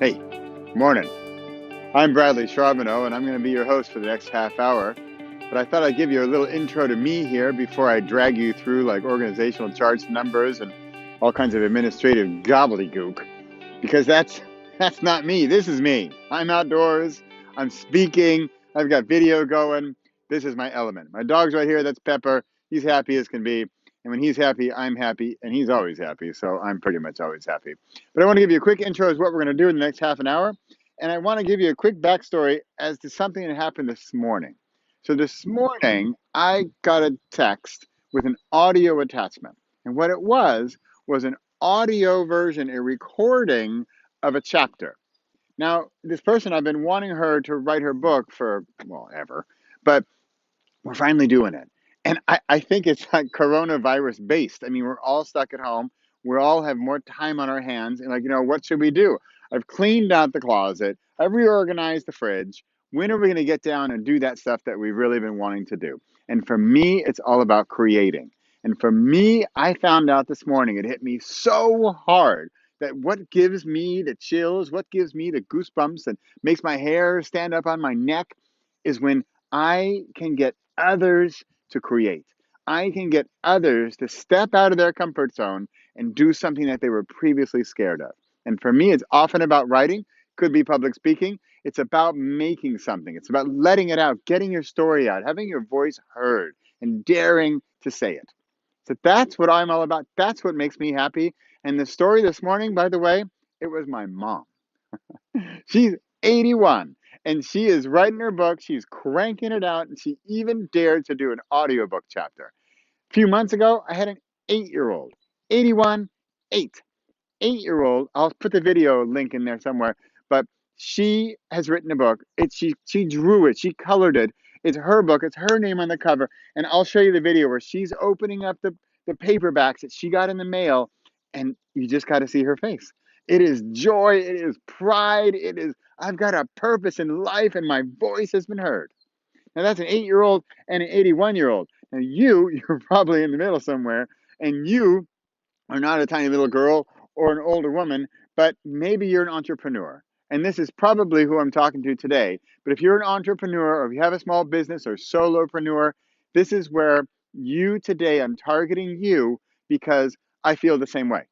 Hey, morning. I'm Bradley Charbonneau, and I'm going to be your host for the next half hour. But I thought I'd give you a little intro to me here before I drag you through like organizational charts, numbers, and all kinds of administrative gobbledygook. Because that's not me. This is me. I'm outdoors. I'm speaking. I've got video going. This is my element. My dog's right here. That's Pepper. He's happy as can be. And when he's happy, I'm happy, and he's always happy. So I'm pretty much always happy. But I want to give you a quick intro as what we're going to do in the next half an hour. And I want to give you a quick backstory as to something that happened this morning. So this morning, I got a text with an audio attachment. And what it was an audio version, a recording of a chapter. Now, this person, I've been wanting her to write her book for, well, ever, but we're finally doing it. And I think it's like coronavirus based. I mean, we're all stuck at home. We all have more time on our hands. And, like, what should we do? I've cleaned out the closet. I've reorganized the fridge. When are we going to get down and do that stuff that we've really been wanting to do? And for me, it's all about creating. And for me, I found out this morning, it hit me so hard that what gives me the chills, what gives me the goosebumps and makes my hair stand up on my neck is when I can get others to create. I can get others to step out of their comfort zone and do something that they were previously scared of. And for me, it's often about writing, could be public speaking. It's about making something, it's about letting it out, getting your story out, having your voice heard, and daring to say it. So that's what I'm all about. That's what makes me happy. And the story this morning, by the way, it was my mom. She's 81 and she is writing her book. She's cranking it out, and she even dared to do an audiobook chapter. A few months ago, I had an 8-year old, 81, 8, 8-year old. I'll put the video link in there somewhere, but she has written a book. She drew it, she colored it. It's her book, it's her name on the cover. And I'll show you the video where she's opening up the paperbacks that she got in the mail, and you just got to see her face. It is joy, it is pride, it is, I've got a purpose in life, and my voice has been heard. Now that's an 8-year old and an 81-year old. Now you're probably in the middle somewhere, and you are not a tiny little girl or an older woman, but maybe you're an entrepreneur. And this is probably who I'm talking to today. But if you're an entrepreneur, or if you have a small business or solopreneur, this is where you today, I'm targeting you because I feel the same way.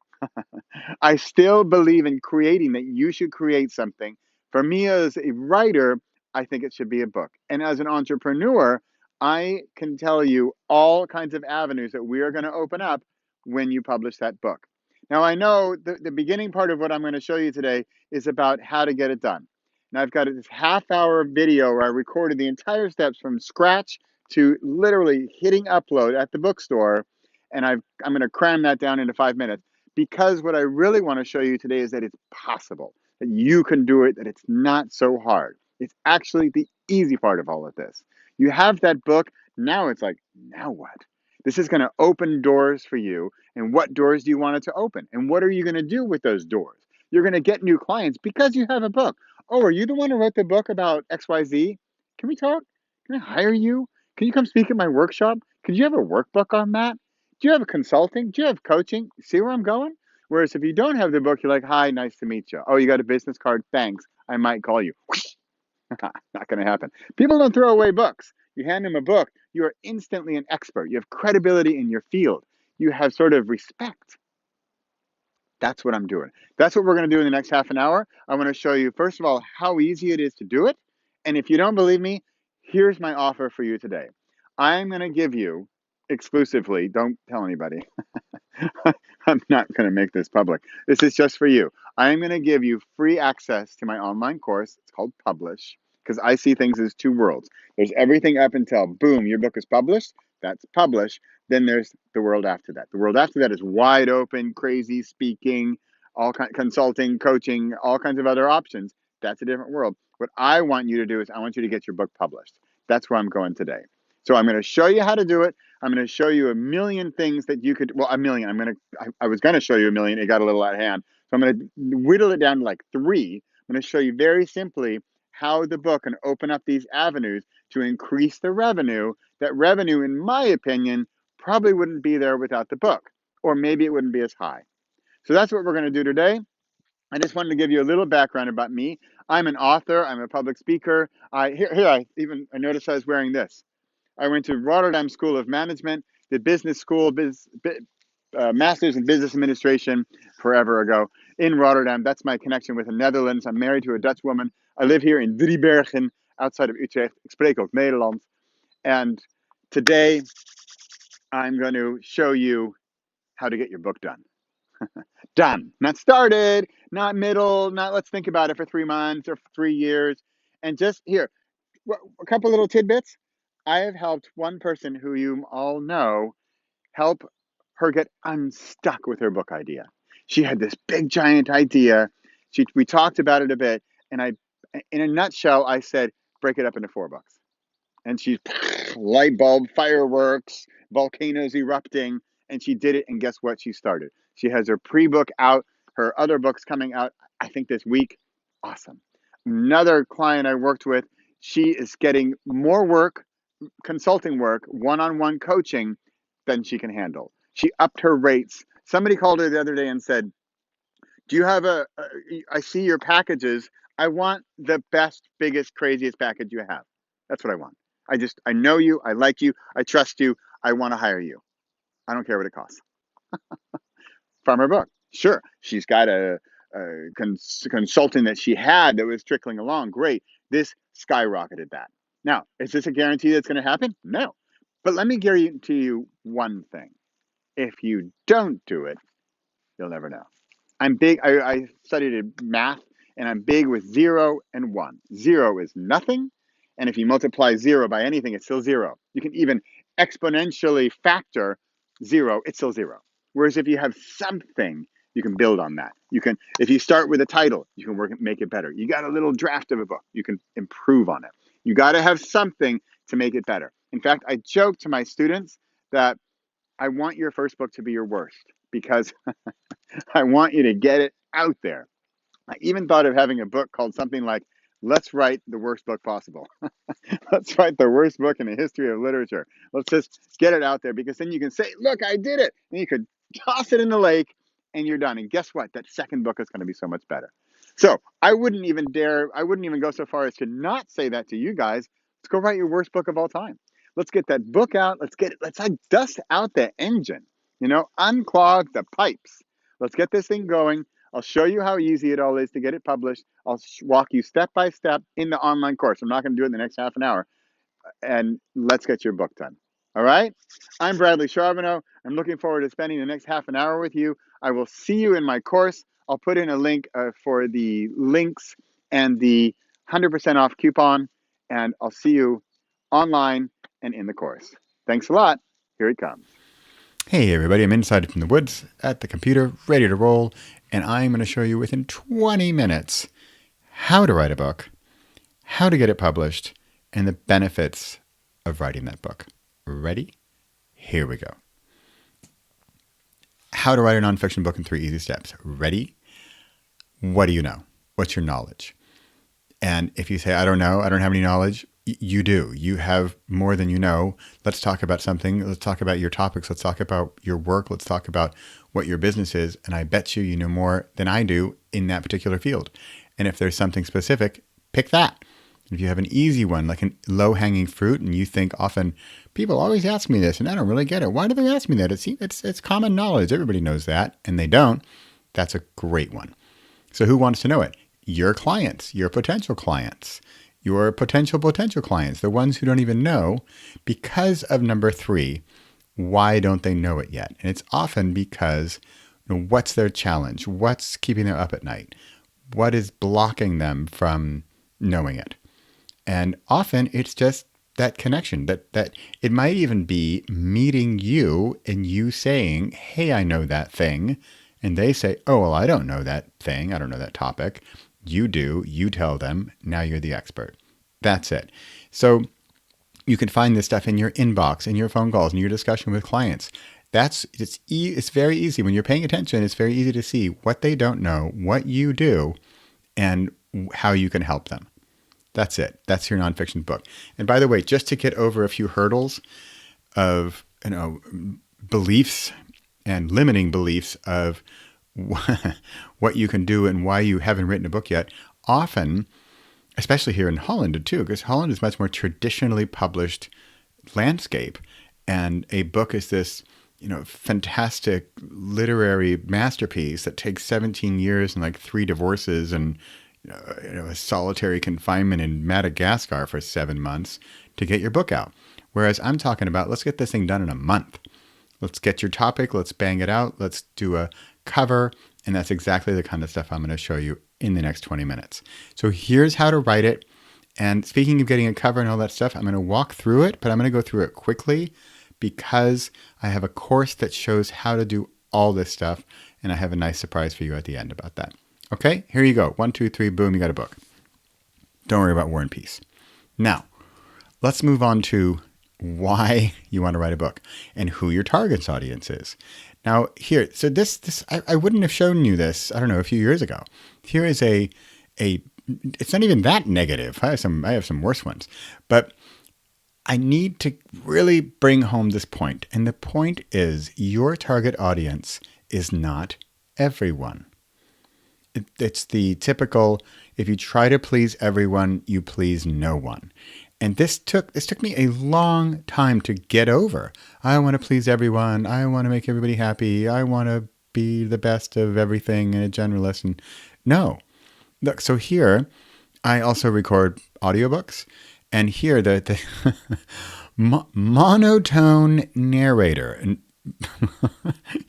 I still believe in creating, that you should create something. For me as a writer, I think it should be a book. And as an entrepreneur, I can tell you all kinds of avenues that we are going to open up when you publish that book. Now, I know the beginning part of what I'm going to show you today is about how to get it done. Now, I've got this half-hour video where I recorded the entire steps from scratch to literally hitting upload at the bookstore, and I'm going to cram that down into 5 minutes, because what I really want to show you today is that it's possible, that you can do it, that it's not so hard. It's actually the easy part of all of this. You have that book. Now it's like, now what? This is going to open doors for you. And what doors do you want it to open? And what are you going to do with those doors? You're going to get new clients because you have a book. Oh, are you the one who wrote the book about XYZ? Can we talk? Can I hire you? Can you come speak at my workshop? Could you have a workbook on that? Do you have consulting? Do you have coaching? See where I'm going? Whereas if you don't have the book, you're like, hi, nice to meet you. Oh, you got a business card? Thanks. I might call you. Not going to happen. People don't throw away books. You hand them a book, you are instantly an expert. You have credibility in your field. You have sort of respect. That's what I'm doing. That's what we're going to do in the next half an hour. I want to show you, first of all, how easy it is to do it. And if you don't believe me, here's my offer for you today. I'm going to give you exclusively, don't tell anybody. I'm not going to make this public. This is just for you. I'm going to give you free access to my online course. It's called Publish, because I see things as two worlds. There's everything up until, boom, your book is published. That's Publish. Then there's the world after that. The world after that is wide open, crazy speaking, consulting, coaching, all kinds of other options. That's a different world. What I want you to do is I want you to get your book published. That's where I'm going today. So I'm going to show you how to do it. I'm going to show you a million things that you could, well, a million. I was going to show you a million. It got a little out of hand. So I'm going to whittle it down to like 3. I'm going to show you very simply how the book can open up these avenues to increase the revenue. That revenue, in my opinion, probably wouldn't be there without the book, or maybe it wouldn't be as high. So that's what we're going to do today. I just wanted to give you a little background about me. I'm an author. I'm a public speaker. I noticed I was wearing this. I went to Rotterdam School of Management, did business school, master's in business administration forever ago in Rotterdam. That's my connection with the Netherlands. I'm married to a Dutch woman. I live here in Driebergen, outside of Utrecht. Ik spreek ook Nederlands. And today I'm going to show you how to get your book done. Done. Not started, not middle, not let's think about it for 3 months or 3 years. And just here, a couple little tidbits. I have helped one person who you all know help her get unstuck with her book idea. She had this big giant idea. We talked about it a bit, and in a nutshell, I said, break it up into 4 books. And she's light bulb, fireworks, volcanoes erupting, and she did it. And guess what? She started. She has her pre-book out, her other books coming out, I think this week. Awesome. Another client I worked with, she is getting more work, consulting work, one-on-one coaching than she can handle. She upped her rates. Somebody called her the other day and said, do you have I see your packages. I want the best, biggest, craziest package you have. That's what I want. I know you. I like you. I trust you. I want to hire you. I don't care what it costs. From her book. Sure. She's got a consulting that she had that was trickling along. Great. This skyrocketed that. Now, is this a guarantee that's going to happen? No. But let me guarantee you one thing. If you don't do it, you'll never know. I'm big. I studied math, and I'm big with 0 and 1. 0 is nothing. And if you multiply 0 by anything, it's still 0. You can even exponentially factor 0, it's still 0. Whereas if you have something, you can build on that. If you start with a title, you can make it better. You got a little draft of a book, you can improve on it. You got to have something to make it better. In fact, I joke to my students that I want your first book to be your worst because I want you to get it out there. I even thought of having a book called something like, Let's Write the Worst Book Possible. Let's write the worst book in the history of literature. Let's just get it out there because then you can say, look, I did it. And you could toss it in the lake and you're done. And guess what? That second book is going to be so much better. So I wouldn't even go so far as to not say that to you guys. Let's go write your worst book of all time. Let's get that book out. Let's like dust out the engine, unclog the pipes. Let's get this thing going. I'll show you how easy it all is to get it published. I'll walk you step by step in the online course. I'm not going to do it in the next half an hour. And let's get your book done. All right? I'm Bradley Charbonneau. I'm looking forward to spending the next half an hour with you. I will see you in my course. I'll put in a link for the links and the 100% off coupon. And I'll see you online and in the course. Thanks a lot. Here it comes. Hey everybody, I'm inside from the woods at the computer, ready to roll, and I'm going to show you within 20 minutes how to write a book, how to get it published, and the benefits of writing that book. Ready? Here we go. How to write a nonfiction book in 3 easy steps. Ready? What do you know? What's your knowledge? And if you say, I don't know, I don't have any knowledge, you do. You have more than you know. Let's talk about something. Let's talk about your topics. Let's talk about your work. Let's talk about what your business is. And I bet you know more than I do in that particular field. And if there's something specific, pick that. If you have an easy one, like a low-hanging fruit, and you think often, people always ask me this, and I don't really get it. Why do they ask me that? It's common knowledge. Everybody knows that, and they don't. That's a great one. So who wants to know it? Your clients, your potential clients. Your potential clients, the ones who don't even know, because of number 3, why don't they know it yet? And it's often because what's their challenge? What's keeping them up at night? What is blocking them from knowing it? And often it's just that connection, that it might even be meeting you and you saying, hey, I know that thing. And they say, oh, well, I don't know that thing. I don't know that topic. You do, you tell them, now you're the expert. That's it. So you can find this stuff in your inbox, in your phone calls, in your discussion with clients. It's very easy. When you're paying attention, it's very easy to see what they don't know, what you do, and how you can help them. That's it. That's your nonfiction book. And by the way, just to get over a few hurdles of beliefs and limiting beliefs of what you can do and why you haven't written a book yet, often, especially here in Holland too, because Holland is much more traditionally published landscape. And a book is this, fantastic literary masterpiece that takes 17 years and like 3 divorces and a solitary confinement in Madagascar for 7 months to get your book out. Whereas I'm talking about, let's get this thing done in a month. Let's get your topic, let's bang it out, let's do a cover, and that's exactly the kind of stuff I'm going to show you in the next 20 minutes. So here's how to write it. And speaking of getting a cover and all that stuff, I'm going to walk through it, but I'm going to go through it quickly because I have a course that shows how to do all this stuff, and I have a nice surprise for you at the end about that. Okay, here you go. 1, 2, 3, boom, you got a book. Don't worry about War and Peace. Now, let's move on to why you want to write a book and who your target audience is. Now, here, so this I wouldn't have shown you this, I don't know, a few years ago. Here is a it's not even that negative. I have some worse ones, but I need to really bring home this point. And the point is your target audience is not everyone. It's the typical, if you try to please everyone, you please no one. And this took me a long time to get over. I want to please everyone. I want to make everybody happy. I want to be the best of everything and a generalist. And no. Look, so here I also record audiobooks. And here the monotone narrator. And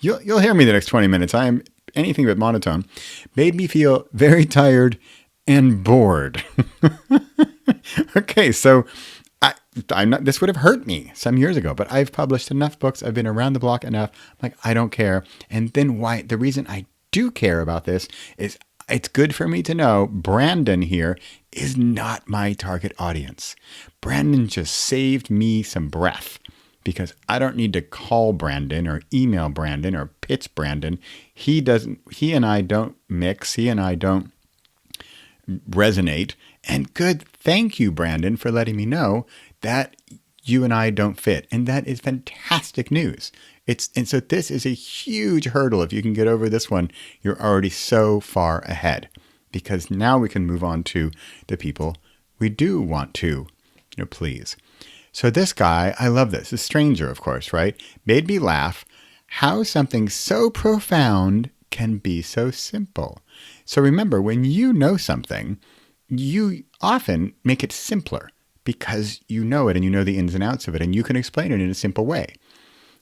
you'll hear me the next 20 minutes. I am anything but monotone. Made me feel very tired and bored. Okay, so I'm not. This would have hurt me some years ago, but I've published enough books. I've been around the block enough. I'm like, I don't care. And then why? The reason I do care about this is it's good for me to know Brandon here is not my target audience. Brandon just saved me some breath because I don't need to call Brandon or email Brandon or pitch Brandon. He and I don't mix. He and I don't resonate. And good, thank you, Brandon, for letting me know that you and I don't fit. And that is fantastic news. And so this is a huge hurdle. If you can get over this one, you're already so far ahead because now we can move on to the people we do want to, please. So this guy, I love this. A stranger, of course, right? Made me laugh how something so profound can be so simple. So remember, when you know something, you often make it simpler because you know it and you know the ins and outs of it and you can explain it in a simple way.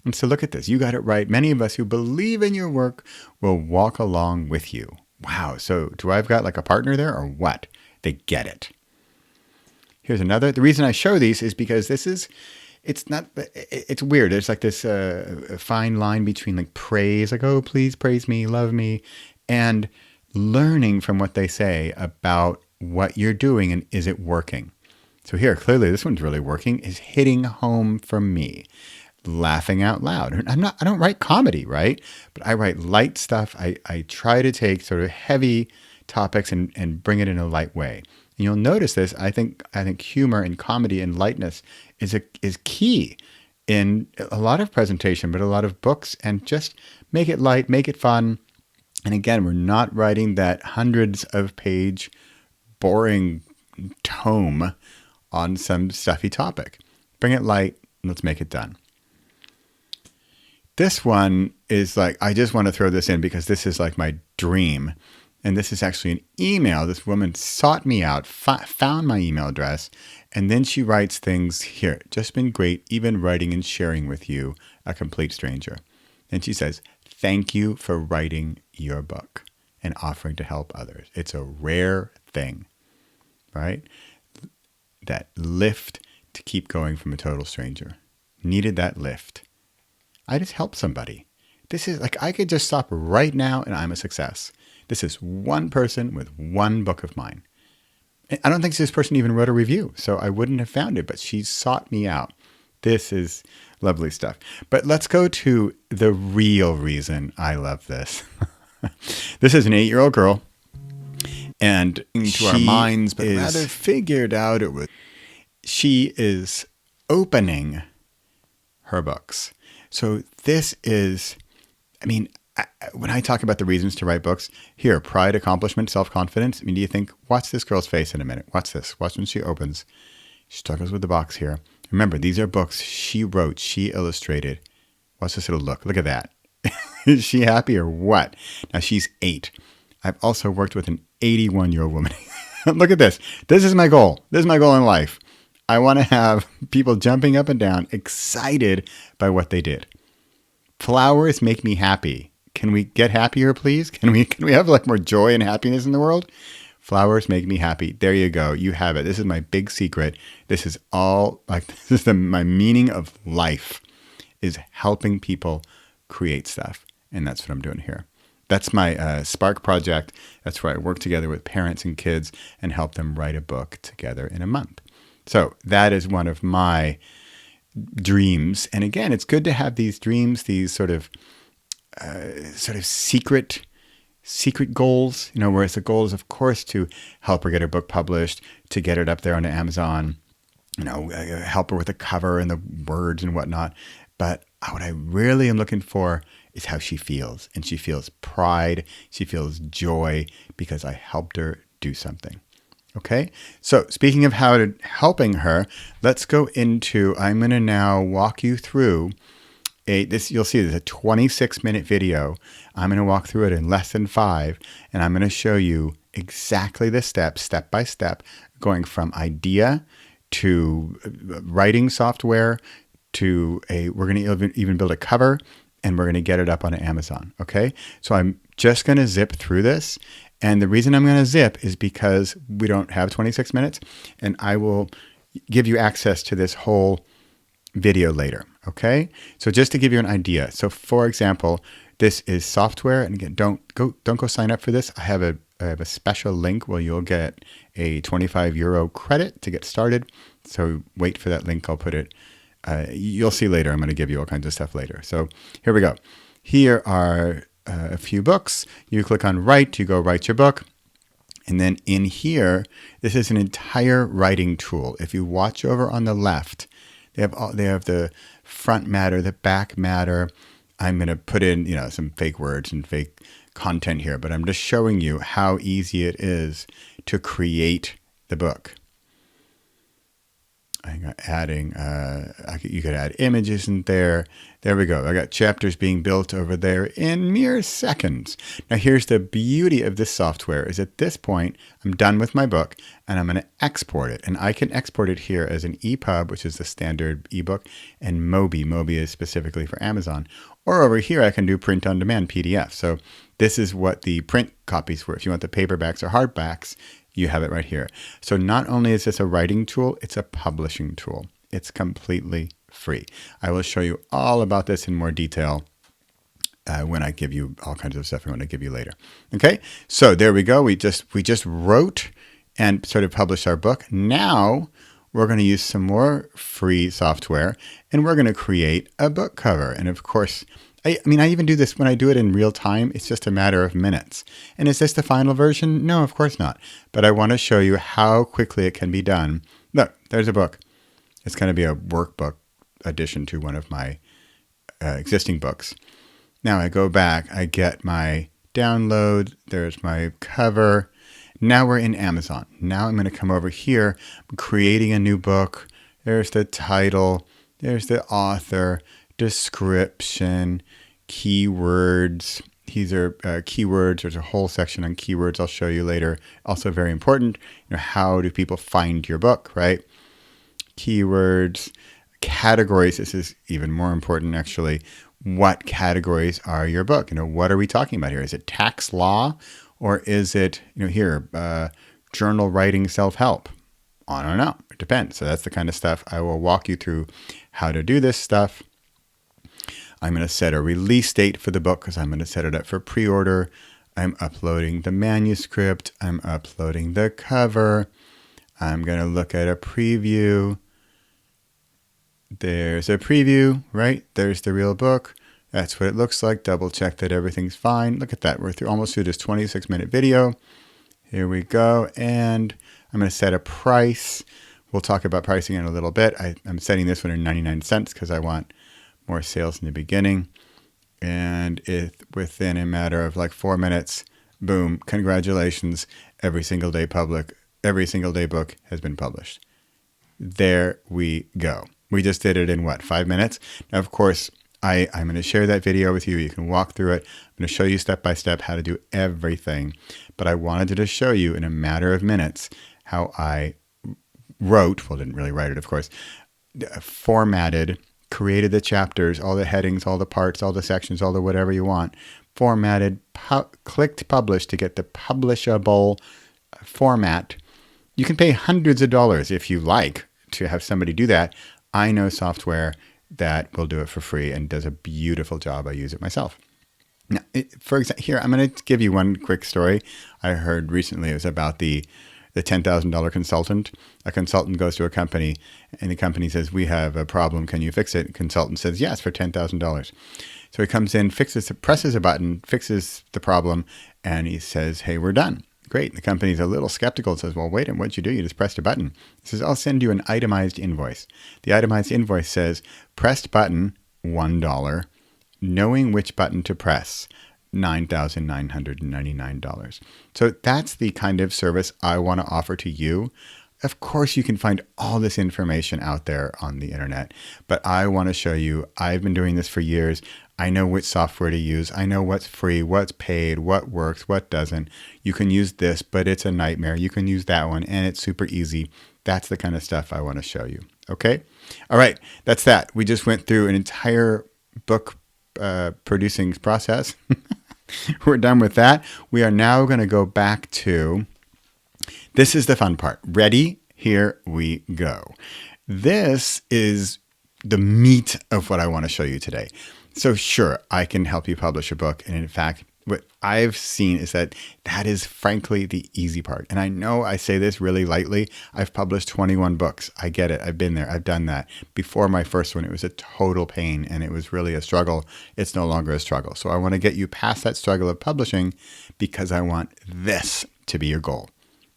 And so look at this. You got it right. Many of us who believe in your work will walk along with you. Wow. So do I've got like a partner there or what? They get it. Here's another. The reason I show these is because it's weird. There's like this fine line between like praise, like, oh, please praise me, love me, and learning from what they say about what you're doing and is it working. So here, clearly this one's really working, is hitting home for me. Laughing out loud. I don't write comedy, right? But I write light stuff. I try to take sort of heavy topics and bring it in a light way. And you'll notice this. I think humor and comedy and lightness is key in a lot of presentation, but a lot of books, and just make it light, make it fun. And again, we're not writing that hundreds of page boring tome on some stuffy topic. Bring it light and let's make it done. This one is like, I just want to throw this in because this is like my dream. And this is actually an email. This woman sought me out, found my email address, and then she writes things here. Just been great, even writing and sharing with you, a complete stranger. And she says, thank you for writing your book and offering to help others. It's a rare thing, right? That lift to keep going from a total stranger. Needed that lift. I just helped somebody. This is like, I could just stop right now and I'm a success. This is one person with one book of mine. I don't think this person even wrote a review, so I wouldn't have found it, but she sought me out. This is lovely stuff. But let's go to the real reason I love this. This is an 8-year-old girl, and to our minds, but rather figured out it was. She is opening her books. So this is, When I talk about the reasons to write books, here, pride, accomplishment, self-confidence. I mean, do you think, watch this girl's face in a minute. Watch this. Watch when she opens. She struggles with the box here. Remember, these are books she wrote, she illustrated. Watch this little look. Look at that. Is she happy or what? Now, she's 8. I've also worked with an 81-year-old woman. Look at this. This is my goal. This is my goal in life. I want to have people jumping up and down, excited by what they did. Flowers make me happy. Can we get happier, please? Can we have like more joy and happiness in the world? Flowers make me happy. There you go. You have it. This is my big secret. This is all like my meaning of life is helping people create stuff. And that's what I'm doing here. That's my Spark project. That's where I work together with parents and kids and help them write a book together in a month. So that is one of my dreams. And again, it's good to have these dreams, these sort of secret goals, whereas the goal is, of course, to help her get her book published, to get it up there on Amazon, help her with the cover and the words and whatnot. But what I really am looking for is how she feels. And she feels pride. She feels joy because I helped her do something. Okay. So speaking of helping her, let's go into, I'm going to now walk you through you'll see there's a 26-minute video. I'm going to walk through it in less than 5, and I'm going to show you exactly the steps, step by step, going from idea to writing software to we're going to even build a cover, and we're going to get it up on Amazon. Okay. So I'm just going to zip through this. And the reason I'm going to zip is because we don't have 26 minutes, and I will give you access to this whole video later. Okay. So just to give you an idea. So for example, this is software. And again, don't go sign up for this. I have a special link where you'll get a €25 credit to get started. So wait for that link. I'll put it, you'll see later. I'm going to give you all kinds of stuff later. So here we go. Here are a few books. You click on write, you go write your book. And then in here, this is an entire writing tool. If you watch over on the left, they have the front matter, the back matter. I'm going to put in, some fake words and fake content here, but I'm just showing you how easy it is to create the book. I'm adding, you could add images in there. There we go. I got chapters being built over there in mere seconds. Now here's the beauty of this software is at this point, I'm done with my book and I'm going to export it. And I can export it here as an EPUB, which is the standard ebook, and Mobi. Mobi is specifically for Amazon. Or over here, I can do print on demand PDF. So this is what the print copies were. If you want the paperbacks or hardbacks, you have it right here. So not only is this a writing tool, it's a publishing tool. It's completely free. I will show you all about this in more detail when I give you all kinds of stuff I want to give you later. Okay, so there we go. We just wrote and sort of published our book. Now we're going to use some more free software and we're going to create a book cover. And of course, I even do this when I do it in real time. It's just a matter of minutes. And is this the final version? No, of course not. But I want to show you how quickly it can be done. Look, there's a book. It's going to be a workbook addition to one of my existing books. Now I go back, I get my download. There's my cover. Now we're in Amazon. Now I'm going to come over here. I'm creating a new book. There's the title. There's the author. Description, keywords. These are keywords. There's a whole section on keywords I'll show you later. Also very important, how do people find your book, right? Keywords, categories. This is even more important, actually. What categories are your book? What are we talking about here? Is it tax law or is it, journal writing, self-help? I don't know. It depends. So that's the kind of stuff I will walk you through how to do this stuff. I'm going to set a release date for the book because I'm going to set it up for pre-order. I'm uploading the manuscript. I'm uploading the cover. I'm going to look at a preview. There's a preview, right? There's the real book. That's what it looks like. Double check that everything's fine. Look at that. We're almost through this 26-minute video. Here we go. And I'm going to set a price. We'll talk about pricing in a little bit. I'm setting this one at 99 cents because I want more sales in the beginning. And within a matter of like 4 minutes, boom, congratulations, every single day book has been published. There we go. We just did it in what, 5 minutes? Now, of course, I'm going to share that video with you. You can walk through it. I'm going to show you step by step how to do everything. But I wanted to just show you in a matter of minutes how I didn't really write it, of course, formatted, created the chapters, all the headings, all the parts, all the sections, all the whatever you want, formatted, clicked publish to get the publishable format. You can pay hundreds of dollars if you like to have somebody do that. I know software that will do it for free and does a beautiful job. I use it myself. Now, for example, here, I'm going to give you one quick story I heard recently. It was about the $10,000 consultant. A consultant goes to a company and the company says, we have a problem. Can you fix it? The consultant says, yes, for $10,000. So he comes in, presses a button, fixes the problem, and he says, hey, we're done. Great. The company's a little skeptical and says, well, wait, what'd you do? You just pressed a button. He says, I'll send you an itemized invoice. The itemized invoice says, pressed button, $1, knowing which button to press, $9,999. So that's the kind of service I want to offer to you. Of course, you can find all this information out there on the internet, but I want to show you, I've been doing this for years. I know which software to use. I know what's free, what's paid, what works, what doesn't. You can use this, but it's a nightmare. You can use that one, and it's super easy. That's the kind of stuff I want to show you. Okay? All right, that's that. We just went through an entire book producing process. We're done with that. We are now going to go back to, this is the fun part. Ready? Here we go. This is the meat of what I want to show you today. So sure, I can help you publish a book. And in fact, what I've seen is that is frankly the easy part. And I know I say this really lightly. I've published 21 books. I get it. I've been there. I've done that. Before my first one, it was a total pain and it was really a struggle. It's no longer a struggle. So I want to get you past that struggle of publishing because I want this to be your goal.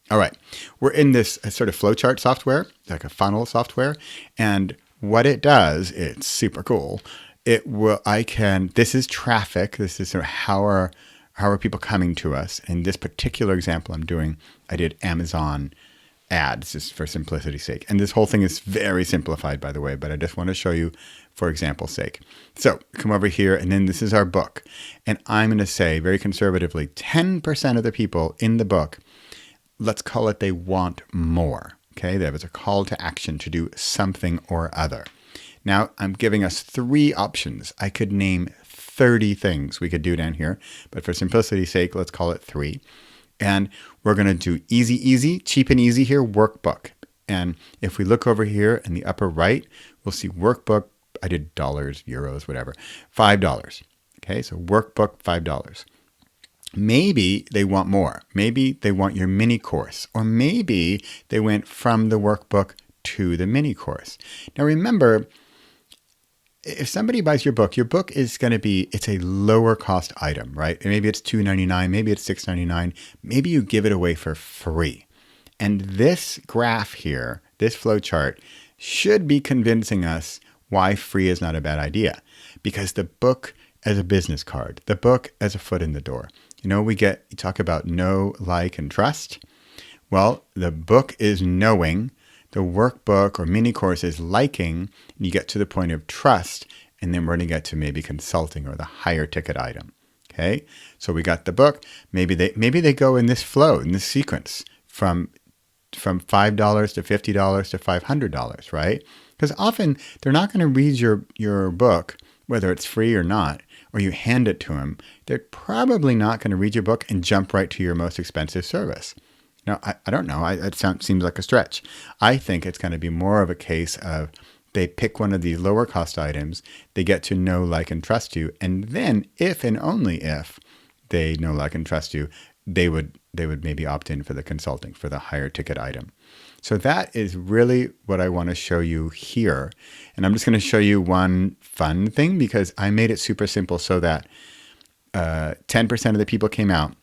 All right. We're in this sort of flowchart software, like a funnel software. And what it does, it's super cool. This is traffic. This is sort of how are people coming to us? In this particular example I did Amazon ads just for simplicity's sake. And this whole thing is very simplified, by the way, but I just want to show you for example's sake. So come over here, and then this is our book. And I'm going to say very conservatively, 10% of the people in the book, let's call it they want more. Okay, there was a call to action to do something or other. Now I'm giving us 3 options. I could name 30 things we could do down here, but for simplicity's sake, let's call it 3. And we're going to do easy, cheap and easy here, workbook. And if we look over here in the upper right, we'll see workbook. I did dollars, euros, whatever, $5. Okay, so workbook, $5. Maybe they want more. Maybe they want your mini course, or maybe they went from the workbook to the mini course. Now remember, if somebody buys your book is going to be, it's a lower cost item, right? Maybe it's $2.99, maybe it's $6.99, maybe you give it away for free. And this graph here, this flow chart, should be convincing us why free is not a bad idea. Because the book as a business card, the book as a foot in the door. You talk about know, like, and trust. Well, the book is knowing. The workbook or mini course is liking, and you get to the point of trust, and then we're going to get to maybe consulting or the higher ticket item. Okay, so we got the book. Maybe they go in this flow, in this sequence from $5 to $50 to $500, right? Because often they're not going to read your book, whether it's free or not, or you hand it to them. They're probably not going to read your book and jump right to your most expensive service. Now, I don't know. It seems like a stretch. I think it's going to be more of a case of they pick one of these lower cost items, they get to know, like, and trust you, and then if and only if they know, like, and trust you, they would maybe opt in for the consulting, for the higher ticket item. So that is really what I want to show you here. And I'm just going to show you one fun thing because I made it super simple so that 10% of the people came out.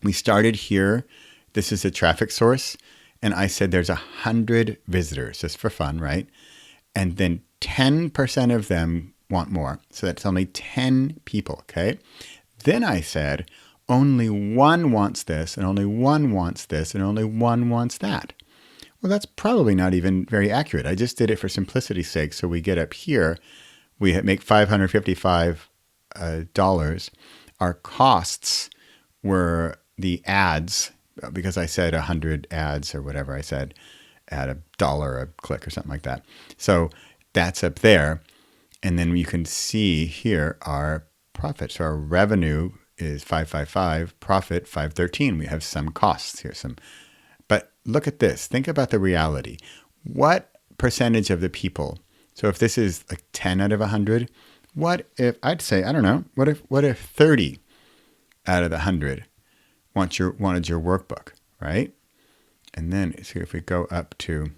We started here. This is a traffic source. And I said there's 100 visitors, just for fun, right? And then 10% of them want more. So that's only 10 people, okay? Then I said, only one wants this, and only one wants this, and only one wants that. Well, that's probably not even very accurate. I just did it for simplicity's sake. So we get up here, we make $555. Our costs were the ads, because I said 100 ads or whatever I said, at $1 a click or something like that. So that's up there. And then you can see here our profit. So our revenue is 555, profit 513. We have some costs here, but look at this. Think about the reality. What percentage of the people? So if this is like 10 out of 100, what if I'd say, I don't know, what if 30 out of the 100 wanted your workbook, right? And then so if we go up to,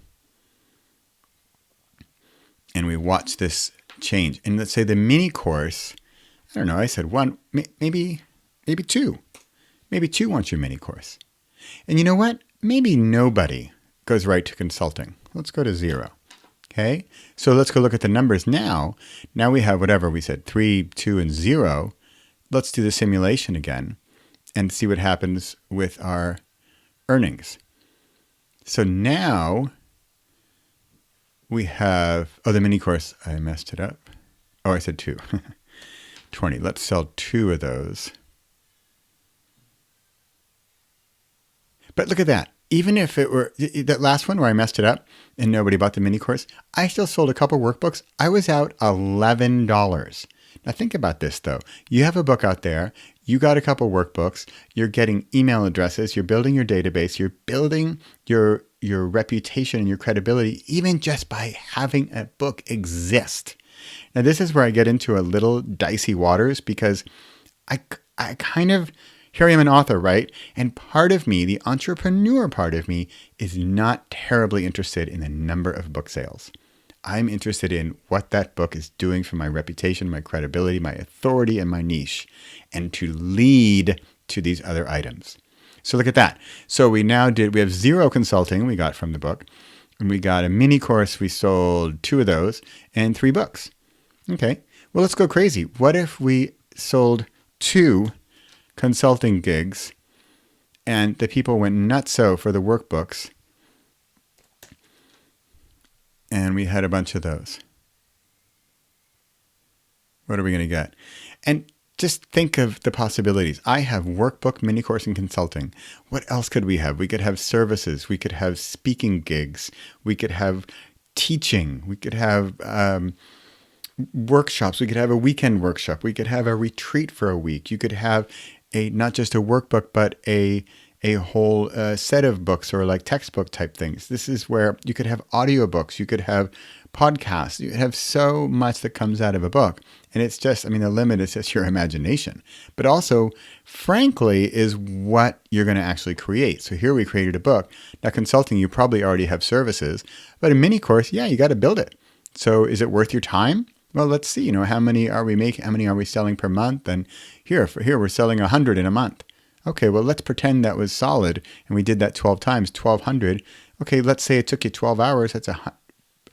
and we watch this change, and let's say the mini course, I don't know, I said one, maybe two. Maybe two want your mini course. And you know what? Maybe nobody goes right to consulting. Let's go to 0. Okay? So let's go look at the numbers now. Now we have whatever we said, 3, 2, and 0. Let's do the simulation again and see what happens with our earnings. So now we have, the mini course, I messed it up. Oh, I said 2. 20. Let's sell 2 of those. But look at that. Even if it were that last one where I messed it up and nobody bought the mini course, I still sold a couple workbooks. I was out $11. Now think about this though. You have a book out there. You got a couple workbooks. You're getting email addresses. You're building your database. You're building your reputation and your credibility, even just by having a book exist. Now this is where I get into a little dicey waters because I kind of, here I am an author, right? And part of me, the entrepreneur part of me, is not terribly interested in the number of book sales. I'm interested in what that book is doing for my reputation, my credibility, my authority, and my niche, and to lead to these other items. So look at that. So we have 0 consulting we got from the book, and we got a mini course. We sold 2 of those and 3 books. Okay, well, let's go crazy. What if we sold 2 consulting gigs and the people went nutso for the workbooks and we had a bunch of those? What are we going to get? And just think of the possibilities. I have workbook, mini course, and consulting. What else could we have? We could have services. We could have speaking gigs. We could have teaching. We could have workshops. We could have a weekend workshop. We could have a retreat for a week. You could have not just a workbook, but a whole set of books or like textbook type things. This is where you could have audiobooks. You could have podcasts. You could have so much that comes out of a book. And it's just, the limit is just your imagination. But also, frankly, is what you're going to actually create. So here we created a book. Now consulting, you probably already have services. But a mini course, yeah, you got to build it. So is it worth your time? Well, let's see, how many are we making? How many are we selling per month? And here we're selling 100 in a month. Okay, well, let's pretend that was solid. And we did that 12 times, 1,200. Okay, let's say it took you 12 hours.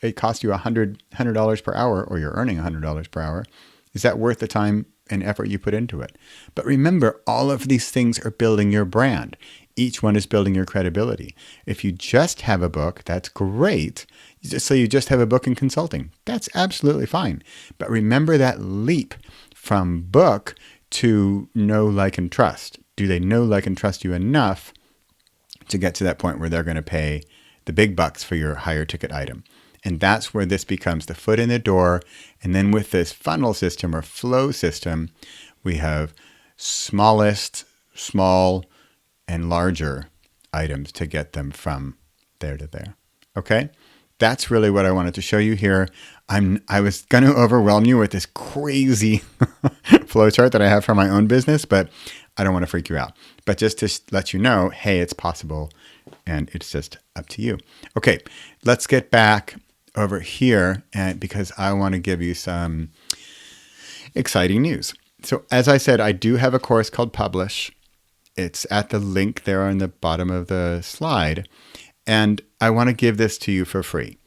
It cost you $100 per hour, or you're earning $100 per hour. Is that worth the time and effort you put into it? But remember, all of these things are building your brand. Each one is building your credibility. If you just have a book, that's great. So you just have a book in consulting. That's absolutely fine. But remember that leap from book to know, like, and trust. Do they know, like, and trust you enough to get to that point where they're going to pay the big bucks for your higher ticket item? And that's where this becomes the foot in the door. And then with this funnel system or flow system, we have smallest, small, and larger items to get them from there to there. Okay? That's really what I wanted to show you here. I was going to overwhelm you with this crazy flowchart that I have for my own business, but I don't want to freak you out. But just to let you know, hey, it's possible, and it's just up to you. Okay, let's get back over here, and because I want to give you some exciting news. So as I said, I do have a course called Publish. It's at the link there on the bottom of the slide. And I want to give this to you for free.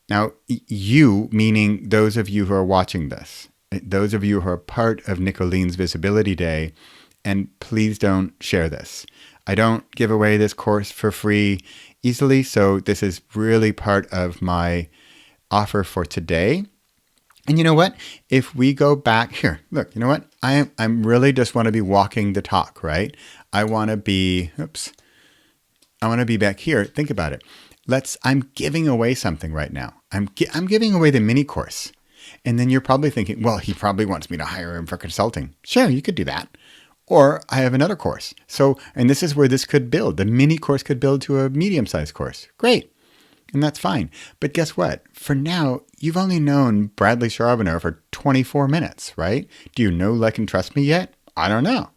Now, you, meaning those of you who are watching this, those of you who are part of Nicolene's Visibility Day, and please don't share this. I don't give away this course for free easily, so this is really part of my offer for today. And you know what? If we go back here, look, you know what? I'm really just want to be walking the talk, right? I want to be back here. Think about it. I'm giving away something right now. I'm giving away the mini course. And then you're probably thinking, well, he probably wants me to hire him for consulting. Sure, you could do that. Or I have another course. So, and this is where this could build. The mini course could build to a medium-sized course. Great. And that's fine. But guess what? For now, you've only known Bradley Charbonneau for 24 minutes, right? Do you know, like, and trust me yet? I don't know.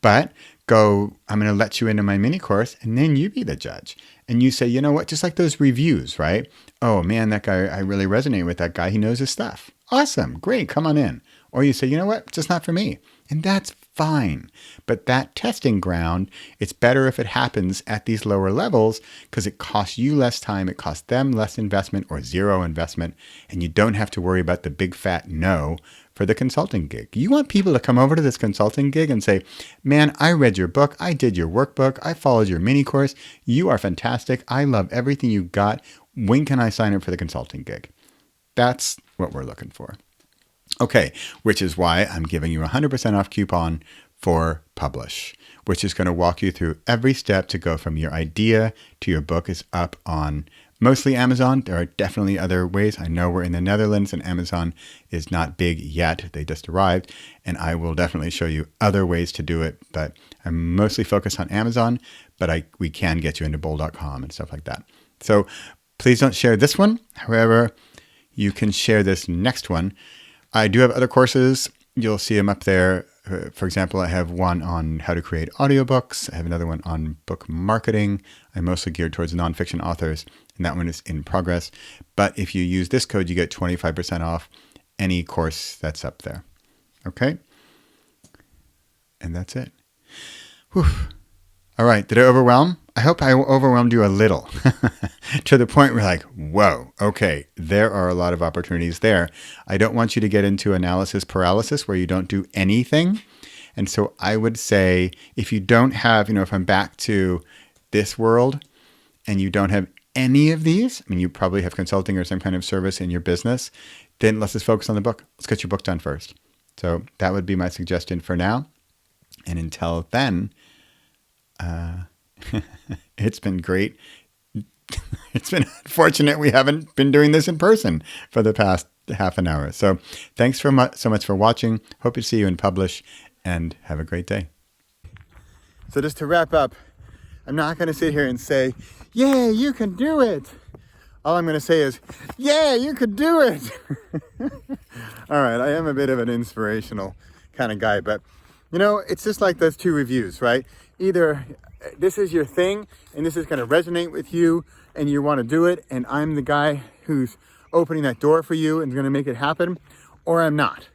But I'm going to let you into my mini course, and then you be the judge. And you say, you know what? Just like those reviews, right? Oh man, that guy, I really resonate with that guy. He knows his stuff. Awesome. Great. Come on in. Or you say, you know what? Just not for me. And that's fine. But that testing ground, it's better if it happens at these lower levels because it costs you less time. It costs them less investment or zero investment. And you don't have to worry about the big fat no for the consulting gig. You want people to come over to this consulting gig and say, man, I read your book. I did your workbook. I followed your mini course. You are fantastic. I love everything you got. When can I sign up for the consulting gig? That's what we're looking for. Okay, which is why I'm giving you a 100% off coupon for Publish, which is going to walk you through every step to go from your idea to your book is up on mostly Amazon. There are definitely other ways. I know we're in the Netherlands and Amazon is not big yet. They just arrived, and I will definitely show you other ways to do it, but I'm mostly focused on Amazon, but we can get you into bowl.com and stuff like that. So please don't share this one. However, you can share this next one. I do have other courses. You'll see them up there. For example, I have one on how to create audiobooks. I have another one on book marketing. I'm mostly geared towards nonfiction authors, and that one is in progress. But if you use this code, you get 25% off any course that's up there. Okay? And that's it. Whew. All right. Did I overwhelm? I hope I overwhelmed you a little to the point where like, whoa, okay, there are a lot of opportunities there. I don't want you to get into analysis paralysis where you don't do anything. And so I would say if you don't have, if I'm back to this world and you don't have any of these, I mean, you probably have consulting or some kind of service in your business, then let's just focus on the book. Let's get your book done first. So that would be my suggestion for now. And until then, it's been great. It's been unfortunate we haven't been doing this in person for the past half an hour. So thanks so much for watching. Hope to see you in Publish and have a great day. So just to wrap up, I'm not going to sit here and say, yeah, you can do it. All I'm going to say is, yeah, you could do it. All right. I am a bit of an inspirational kind of guy, but it's just like those two reviews, right? Either this is your thing and this is going to resonate with you and you want to do it, and I'm the guy who's opening that door for you and going to make it happen, or I'm not.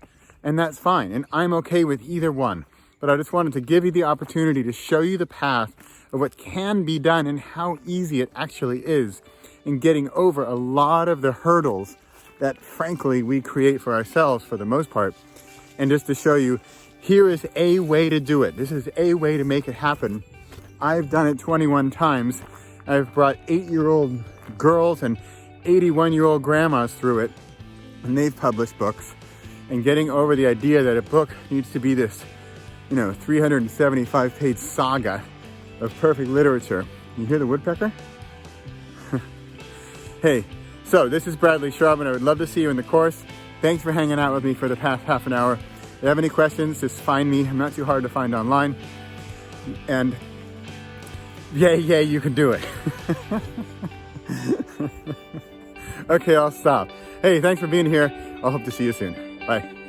And that's fine. And I'm okay with either one. But I just wanted to give you the opportunity to show you the path of what can be done and how easy it actually is in getting over a lot of the hurdles that, frankly, we create for ourselves for the most part. And just to show you, here is a way to do it. This is a way to make it happen. I've done it 21 times. I've brought 8-year-old girls and 81-year-old grandmas through it, and they've published books. And getting over the idea that a book needs to be this, 375-page saga of perfect literature. You hear the woodpecker? Hey, so this is Bradley Shrub, and I would love to see you in the course. Thanks for hanging out with me for the past half an hour. If you have any questions, just find me. I'm not too hard to find online. And yeah, you can do it. Okay, I'll stop. Hey, thanks for being here. I'll hope to see you soon. Bye.